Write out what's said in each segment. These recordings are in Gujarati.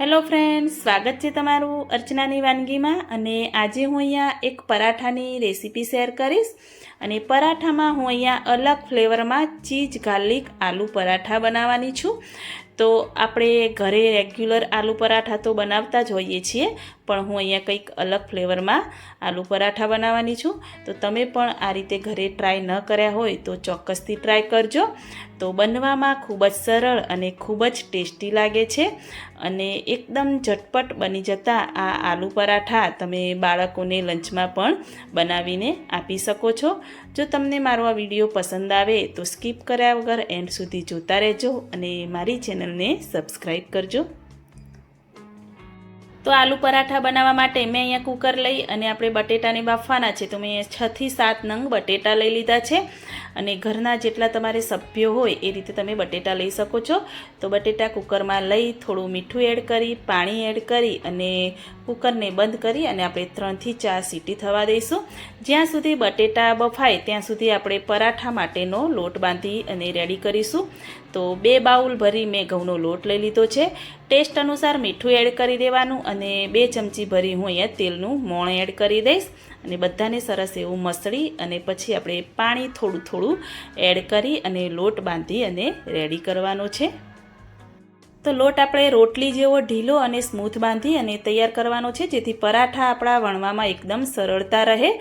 હેલો ફ્રેન્ડ્સ, સ્વાગત છે તમારું અર્ચનાની વાનગીમાં। અને આજે હું અહીંયા એક પરાઠાની રેસીપી શેર કરીશ। અને પરાઠામાં હું અહીંયા અલગ ફ્લેવરમાં ચીઝ ગાર્લિક આલુ પરાઠા બનાવવાની છું। તો આપણે ઘરે રેગ્યુલર આલુ પરાઠા તો બનાવતા જ હોઈએ છીએ, પણ હું અહીંયા કંઈક અલગ ફ્લેવરમાં આલુ પરાઠા બનાવવાની છું। તો તમે પણ આ રીતે ઘરે ટ્રાય ન કર્યા હોય તો ચોક્કસથી ટ્રાય કરજો। તો બનવામાં ખૂબ જ સરળ અને ખૂબ જ ટેસ્ટી લાગે છે અને એકદમ ઝટપટ બની જતા આ આલુ પરાઠા તમે બાળકોને લંચમાં પણ બનાવીને આપી શકો છો। જો તમને મારો આ વિડીયો પસંદ આવે તો સ્કીપ કર્યા વગર એન્ડ સુધી જોતા રહેજો અને મારી ચેનલને સબસ્ક્રાઈબ કરજો। તો આલુ પરાઠા બનાવવા માટે મેં અહીંયા કુકર લઈ અને આપણે બટેટાને બાફવાના છે। તો મેં 6 થી 7 નંગ બટેટા લઈ લીધા છે અને ઘરના જેટલા તમારે સભ્યો હોય એ રીતે તમે બટેટા લઈ શકો છો। તો બટેટા કુકરમાં લઈ થોડું મીઠું એડ કરી, પાણી એડ કરી અને કુકરને બંધ કરી અને આપણે 3 થી 4 સીટી થવા દઈશું। જ્યાં સુધી બટેટા બફાય ત્યાં સુધી આપણે પરાઠા માટેનો લોટ બાંધી અને રેડી કરીશું। તો 2 બાઉલ ભરી મેં ઘઉંનો લોટ લઈ લીધો છે। ટેસ્ટ અનુસાર મીઠું એડ કરી દેવાનું અને 2 ચમચી ભરી હું અહીંયા તેલનું મોણ એડ કરી દઈશ અને બધાને સરસ એવું મસળી અને પછી આપણે પાણી થોડું થોડું એડ કરી અને લોટ બાંધી અને રેડી કરવાનો છે। તો લોટ આપણે રોટલી જેવો ઢીલો અને સ્મૂથ બાંધી અને તૈયાર કરવાનો છે, જેથી પરાઠા આપણા વણવામાં એકદમ સરળતા રહે।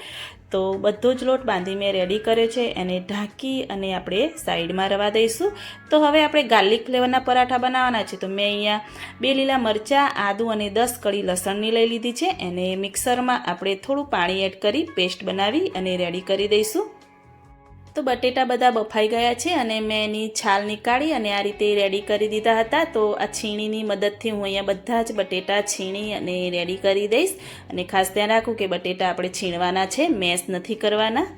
તો બધો જ લોટ બાંધી મેં રેડી કર્યો છે, એને ઢાંકી અને આપણે સાઈડમાં રવા દઈશું। તો હવે આપણે ગાર્લિક ફ્લેવરના પરાઠા બનાવવાના છે। તો મેં અહીંયા 2 લીલા મરચાં, આદુ અને 10 કળી લસણની લઈ લીધી છે। એને મિક્સરમાં આપણે થોડું પાણી એડ કરી પેસ્ટ બનાવી અને રેડી કરી દઈશું। તો બટેટા બધા બફાઈ ગયા છે અને મેં એની છાલ નીકાળી અને આ રીતે રેડી કરી દીધા હતા। તો આ છીણીની મદદથી હું અહીંયા બધા જ બટેટા છીણી અને રેડી કરી દઈશ અને ખાસ ધ્યાન રાખું કે બટેટા આપણે છીણવાના છે, મેશ નથી કરવાના।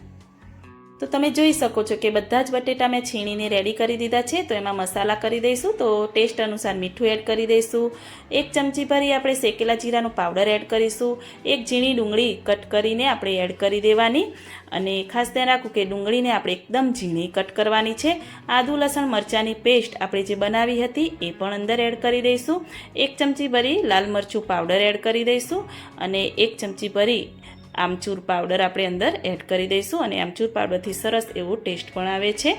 તો તમે જોઈ શકો છો કે બધા જ બટેટા મેં છીણીને રેડી કરી દીધા છે। તો એમાં મસાલા કરી દઈશું। તો ટેસ્ટ અનુસાર મીઠું એડ કરી દઈશું, 1 ચમચી ભરી આપણે શેકેલા જીરાનો પાવડર એડ કરીશું, 1 ઝીણી ડુંગળી કટ કરીને આપણે એડ કરી દેવાની અને ખાસ ધ્યાન રાખવું કે ડુંગળીને આપણે એકદમ ઝીણી કટ કરવાની છે। આદુ લસણ મરચાંની પેસ્ટ આપણે જે બનાવી હતી એ પણ અંદર એડ કરી દઈશું, 1 ચમચી ભરી લાલ મરચું પાવડર એડ કરી દઈશું અને 1 ચમચી ભરી આમચૂર પાવડર આપણે અંદર એડ કરી દઈશું અને આમચૂર પાવડરથી સરસ એવો ટેસ્ટ પણ આવે છે।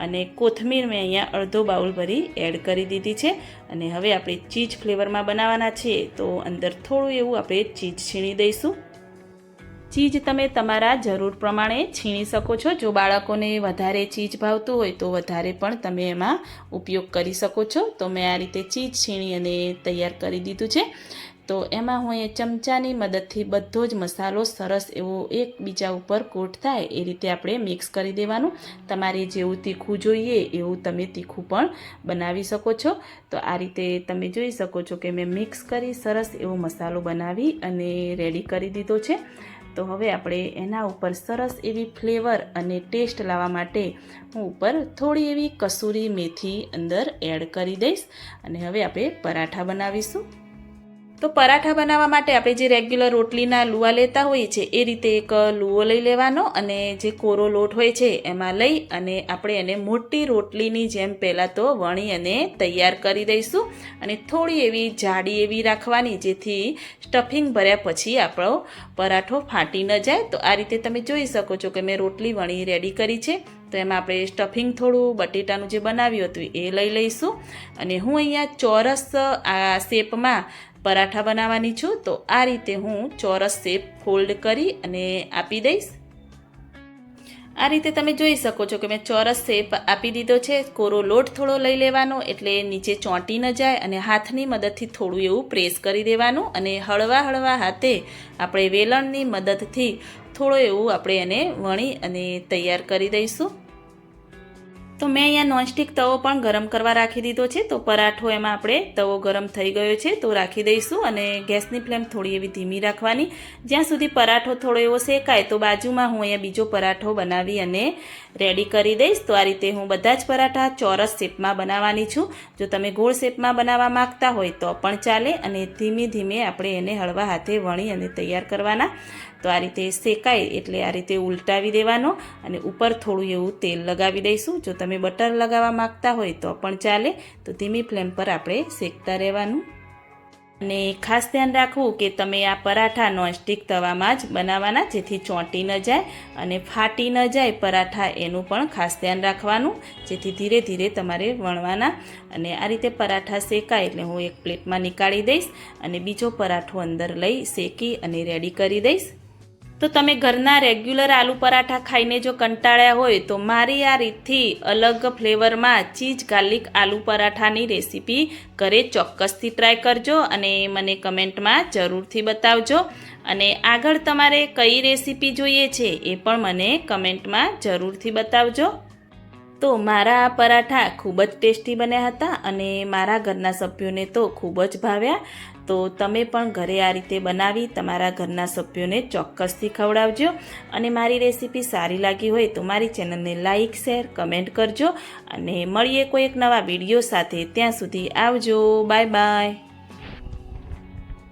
અને કોથમીર મેં અહીંયા અડધો બાઉલ ભરી એડ કરી દીધી છે અને હવે આપણે ચીઝ ફ્લેવરમાં બનાવવાના છીએ। તો અંદર થોડું એવું આપણે ચીઝ છીણી દઈશું। ચીઝ તમે તમારા જરૂર પ્રમાણે છીણી શકો છો। જો બાળકોને વધારે ચીઝ ભાવતું હોય તો વધારે પણ તમે એમાં ઉપયોગ કરી શકો છો। તો મેં આ રીતે ચીઝ છીણી અને તૈયાર કરી દીધું છે। તો એમાં હું એ ચમચાની મદદથી બધો જ મસાલો સરસ એવો એકબીજા ઉપર કોટ થાય એ રીતે આપણે મિક્સ કરી દેવાનું। તમારે જેવું તીખું જોઈએ એવું તમે તીખું પણ બનાવી શકો છો। તો આ રીતે તમે જોઈ શકો છો કે મેં મિક્સ કરી સરસ એવો મસાલો બનાવી અને રેડી કરી દીધો છે। તો હવે આપણે એના ઉપર સરસ એવી ફ્લેવર અને ટેસ્ટ લાવવા માટે હું ઉપર થોડી એવી કસૂરી મેથી અંદર એડ કરી દઈશ અને હવે આપણે પરાઠા બનાવીશું। તો પરાઠા બનાવવા માટે આપણે જે રેગ્યુલર રોટલીના લુવા લેતા હોઈએ છીએ એ રીતે એક લુવો લઈ લેવાનો અને જે કોરો લોટ હોય છે એમાં લઈ અને આપણે એને મોટી રોટલીની જેમ પહેલાં તો વણી અને તૈયાર કરી દઈશું અને થોડી એવી જાડી એવી રાખવાની, જેથી સ્ટફિંગ ભર્યા પછી આપણો પરાઠો ફાટી ન જાય। તો આ રીતે તમે જોઈ શકો છો કે મેં રોટલી વણી રેડી કરી છે। તો એમાં આપણે સ્ટફિંગ થોડું બટેટાનું જે બનાવ્યું હતું એ લઈ લઈશું અને હું અહીંયા ચોરસ આ શેપમાં પરાઠા બનાવવાની છું। તો આ રીતે હું ચોરસ શેપ ફોલ્ડ કરી અને આપી દઈશ। આ રીતે તમે જોઈ શકો છો કે મેં ચોરસ શેપ આપી દીધો છે। કોરો લોટ થોડો લઈ લેવાનો એટલે નીચે ચોંટી ન જાય અને હાથની મદદથી થોડું એવું પ્રેસ કરી દેવાનું અને હળવા હળવા હાથે આપણે વેલણની મદદથી થોડો એવું આપણે એને વણી અને તૈયાર કરી દઈશું। તો મેં અહીંયા નોનસ્ટિક તવો પણ ગરમ કરવા રાખી દીધો છે। તો પરાઠો એમાં આપણે તવો ગરમ થઈ ગયો છે તો રાખી દઈશું અને ગેસની ફ્લેમ થોડી એવી ધીમી રાખવાની, જ્યાં સુધી પરાઠો થોડો એવો શેકાય તો બાજુમાં હું અહીંયા બીજો પરાઠો બનાવી અને રેડી કરી દઈશ। તો આ રીતે હું બધા જ પરાઠા ચોરસ શેપમાં બનાવવાની છું। જો તમે ગોળ શેપમાં બનાવવા માંગતા હોય તો પણ ચાલે અને ધીમે ધીમે આપણે એને હળવા હાથે વણી અને તૈયાર કરવાના। તો આ રીતે શેકાય એટલે આ રીતે ઉલટાવી દેવાનો અને ઉપર થોડું એવું તેલ લગાવી દઈશું। જો તમે બટર લગાવવા માંગતા હોય તો પણ ચાલે। તો ધીમી ફ્લેમ પર આપણે શેકતા રહેવાનું। અને ખાસ ધ્યાન રાખવું કે તમે આ પરાઠા નોનસ્ટિક તવામાં જ બનાવવાના, જેથી ચોંટી ન જાય અને ફાટી ન જાય પરાઠા, એનું પણ ખાસ ધ્યાન રાખવાનું, જેથી ધીરે ધીરે તમારે વણવાના. અને આ રીતે પરાઠા શેકાય એટલે હું એક પ્લેટમાં નીકાળી દઈશ અને બીજો પરાઠો અંદર લઈ શેકી અને રેડી કરી દઈશ. તો તમે ઘરના રેગ્યુલર આલુ પરાઠા ખાઈને જો કંટાળ્યા હોય તો મારી આ રીતથી અલગ ફ્લેવરમાં ચીઝ ગાર્લિક આલુ પરાઠાની રેસીપી ઘરે ચોક્કસથી ટ્રાય કરજો અને મને કમેન્ટમાં જરૂરથી બતાવજો. અને આગળ તમારે કઈ રેસીપી જોઈએ છે એ પણ મને કમેન્ટમાં જરૂરથી બતાવજો. તો મારા આ પરાઠા ખૂબ જ ટેસ્ટી બન્યા હતા અને મારા ઘરના સભ્યોને તો ખૂબ જ ભાવ્યા. તો તમે પણ ઘરે આ રીતે બનાવી તમારા ઘરના સભ્યોને ચોક્કસથી ખવડાવજો. અને મારી રેસીપી સારી લાગી હોય તો મારી ચેનલને લાઇક, શેર, કમેન્ટ કરજો અને મળીએ કોઈ એક નવા વિડીયો સાથે. ત્યાં સુધી આવજો. Bye bye.